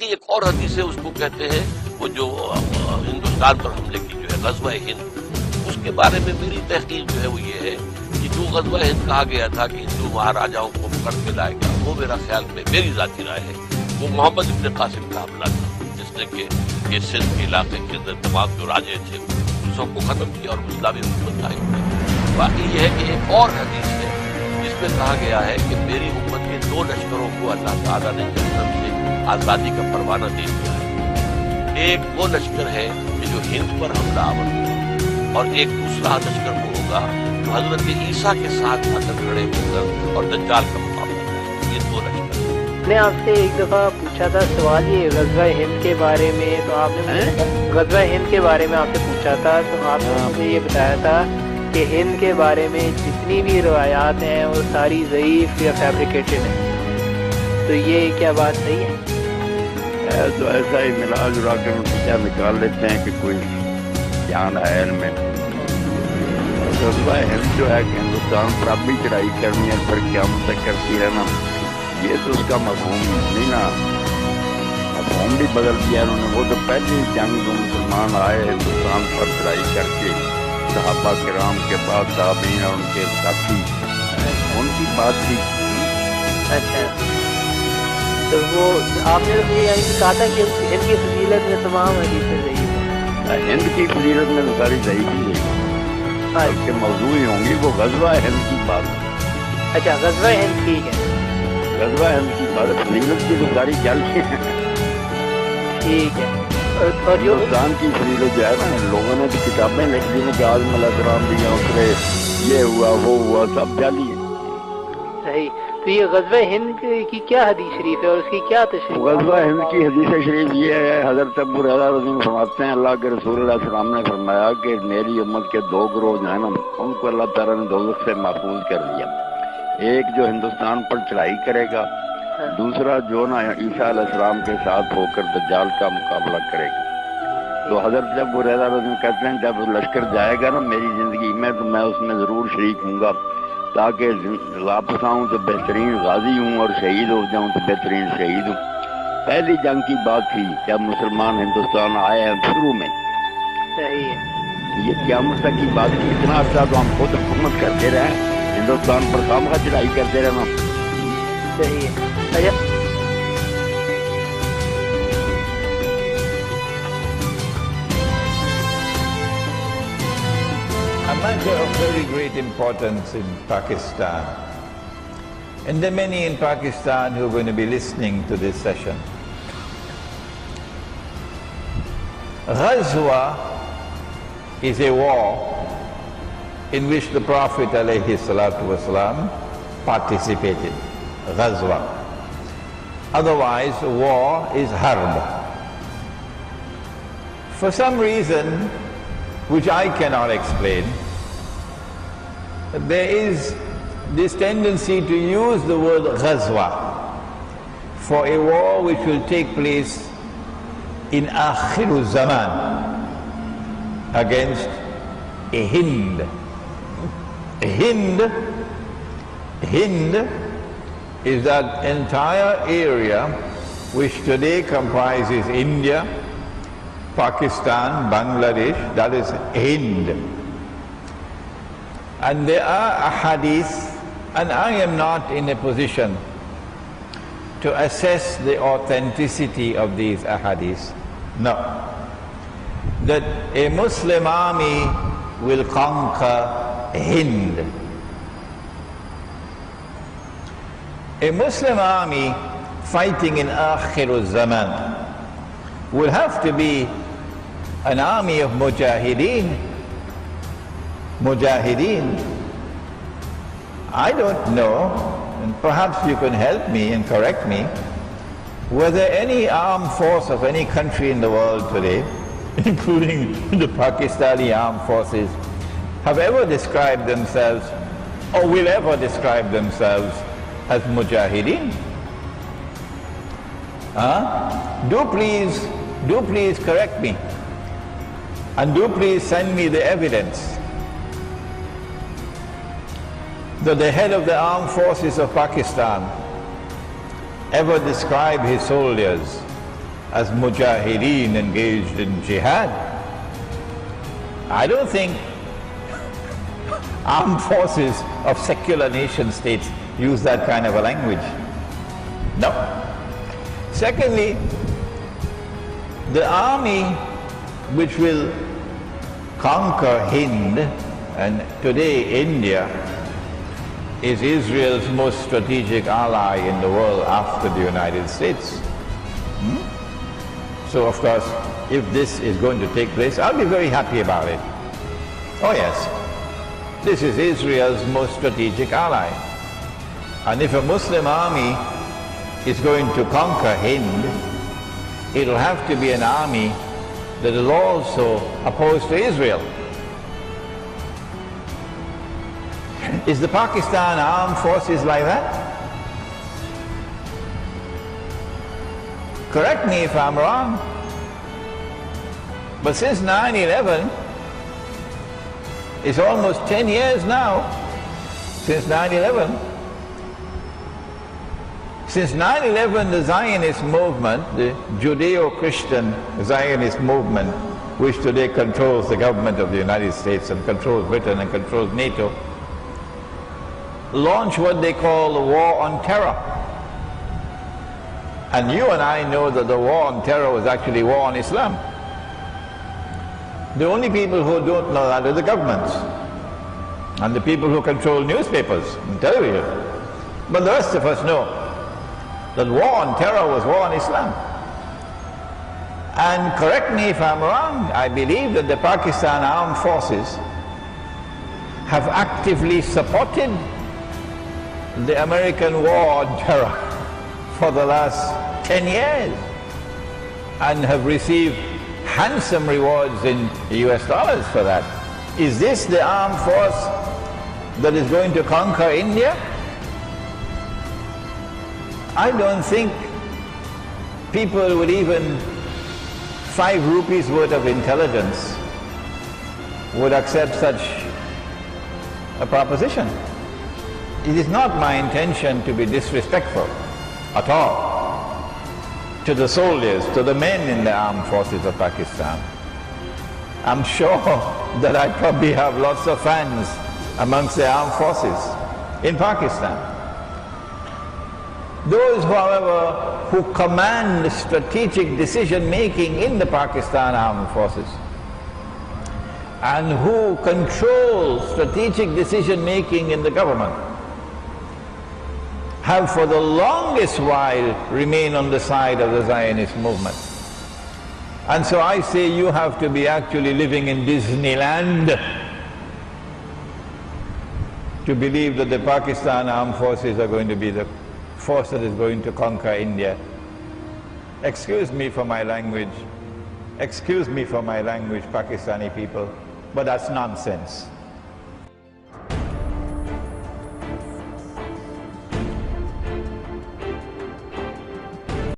ایک اور حدیث ہے، اس کو کہتے ہیں وہ جو ہندوستان پر حملے کی جو ہے غزوہ ہند، اس کے بارے میں میری تحقیق جو ہے وہ یہ ہے کہ جو غزوہ ہند کہا گیا تھا کہ ہندو مہاراجاؤں کو پکڑ کے لائے گا، وہ میرا خیال میں، میری ذاتی رائے ہے، وہ محمد ابن قاسم کا حملہ تھا، جس نے کہ یہ سندھ کے علاقے کے اندر تمام جو راجے تھے ان سب کو ختم کیا اور اسلامی حکومت قائم کی۔ باقی یہ ہے کہ ایک اور حدیث ہے جس میں کہا گیا ہے کہ میری امت کے 2 لشکروں کو اللہ تعالیٰ نے جہنم سے آزادی کا پروانہ دے دیا ہے۔ ایک وہ لشکر ہے کہ جو ہند پر حملہ آور ہوگا، اور ایک دوسرا لشکر وہ ہوگا جو حضرت عیسیٰ کے ساتھ آ کر کھڑے ہو کر اور دجال کا مقابلہ کرے۔ یہ 2 لشکر۔ میں آپ سے ایک دفعہ پوچھا تھا سوال یہ غزوہ ہند کے بارے میں، تو آپ نے غزوہ ہند کے بارے میں آپ سے پوچھا تھا، تو آپ نے مجھے یہ بتایا تھا کہ ہند کے بارے میں جتنی بھی روایات ہیں وہ ساری ضعیف یا فیبریکیٹڈ ہیں، تو یہ کیا بات صحیح ہے؟ تو ایسا ہی ملا جلا کر کیا نکال لیتے ہیں کہ کوئی جان ہے علم میں۔ غزوہ ہند جو ہے کہ ہندوستان پر اب بھی چڑھائی کرنی ہے، پھر قیامت تک کرتی رہنا، یہ تو اس کا مفہوم نہیں نا، مفہوم بھی بدل دیا انہوں نے۔ وہ تو پہلی جنگ جو مسلمان آئے ہندوستان پر چڑھائی کر کے، صحابہ کرام کے بعد تابعین اور ان کے ساتھی، ان کی بات تھی۔ اچھا، تو وہ آپ نے مجھے یعنی کہا تھا کہ ہند کی فضیلت میں تمام حدیثیں ضعیف ہیں۔ ہند کی فضیلت میں تو ساری ضعیف ہی ہے، اس کے موضوع ہی ہوں گی، وہ غزوہ ہند کی بات ہے۔ اچھا، غزوہ ہند ٹھیک ہے، غزوہ ہند کی بات، فضیلت کی تو ساری چلتی ہے۔ ٹھیک ہے۔ اور جو ہندوستان کی فضیلت جو ہے نا، لوگوں نے تو کتابیں لکھ دی کہ آدم علیہ السلام بھی یہاں اترے، یہ ہوا وہ ہوا، سب جعلی ہے۔ صحیح، تو یہ غزوہ ہند کی کیا حدیث شریف ہے اور اس کی کیا تشریح؟ غزوہ ہند کی حدیث شریف یہ ہے، حضرت ابو ہریرہ رضی اللہ عنہ فرماتے ہیں اللہ کے رسول علیہ السلام نے فرمایا کہ میری امت کے 2 گروہ جو ہیں نا، ان کو اللہ تعالیٰ نے دوزخ سے محفوظ کر دیا۔ ایک جو ہندوستان پر چڑھائی کرے گا، دوسرا جو نا عیسیٰ علیہ السلام کے ساتھ ہو کر دجال کا مقابلہ کرے گا۔ تو حضرت ابو ہریرہ رضی اللہ عنہ کہتے ہیں جب لشکر جائے گا نا میری زندگی میں، تو میں اس میں ضرور شریک ہوں گا، تاکہ واپس آؤں تو بہترین غازی ہوں اور شہید ہو جاؤں تو بہترین شہید ہوں۔ پہلی جنگ کی بات تھی جب مسلمان ہندوستان آئے ہیں شروع میں۔ صحیح ہے، یہ قیامت تک کی بات کی، اتنا عرصہ تو ہم خود حکومت کرتے رہے، ہندوستان پر خامخواہ چڑھائی کرتے رہنا۔ صحیح ہے۔ اچھا، A matter of very great importance in Pakistan, and there are many in Pakistan who are going to be listening to this session. Ghazwa is a war in which the Prophet ﷺ participated. Ghazwa. Otherwise, war is harb. For some reason which I cannot explain, there is this tendency to use the word ghazwa for a war which will take place in Akhiru Zaman against a Hind. Hind is that entire area which today comprises India, Pakistan, Bangladesh, that is Hind. And there are ahadith, and I am not in a position to assess the authenticity of these ahadith. No. That a Muslim army will conquer Hind. A Muslim army fighting in Akhirul Zaman will have to be an army of mujahideen. I don't know, and perhaps you can help me and correct me, whether any armed force of any country in the world today, including the Pakistani armed forces, have ever described themselves or will ever describe themselves as mujahideen. Do please correct me, and do please send me the evidence that the head of the armed forces of Pakistan ever described his soldiers as mujahideen engaged in jihad. I don't think armed forces of secular nation states use that kind of a language. No. Secondly, the army which will conquer Hind, and today India is Israel's most strategic ally in the world after the United States. So of course, if this is going to take place, I'll be very happy about it. Oh yes, this is Israel's most strategic ally. And if a Muslim army is going to conquer Hind, it'll have to be an army that is also opposed to Israel. Is the Pakistan armed forces like that? Correct me if I'm wrong, but since 9/11, it's almost 10 years now since 9/11. Since 9/11, the Zionist movement, the Judeo-Christian Zionist movement, which today controls the government of the United States and controls Britain and controls NATO, launched what they call the War on Terror. And you and I know that the war on terror was actually war on Islam. The only people who don't know that are the governments and the people who control newspapers and television. But the rest of us know that war on terror was war on Islam. And correct me if I'm wrong, I believe that the Pakistan armed forces have actively supported the American war on terror for the last 10 years and have received handsome rewards in US dollars for that. Is this the armed force that is going to conquer India? I don't think people with even 5 rupees worth of intelligence would accept such a proposition. It is not my intention to be disrespectful at all to the soldiers, to the men in the armed forces of Pakistan. I'm sure that I probably have lots of fans amongst the armed forces in Pakistan. Those, however, who command strategic decision-making in the Pakistan armed forces and who control strategic decision-making in the government have for the longest while remained on the side of the Zionist movement. And so I say you have to be actually living in Disneyland to believe that the Pakistan armed forces are going to be the force that is going to conquer India. Excuse me for my language, Pakistani people, but that's nonsense.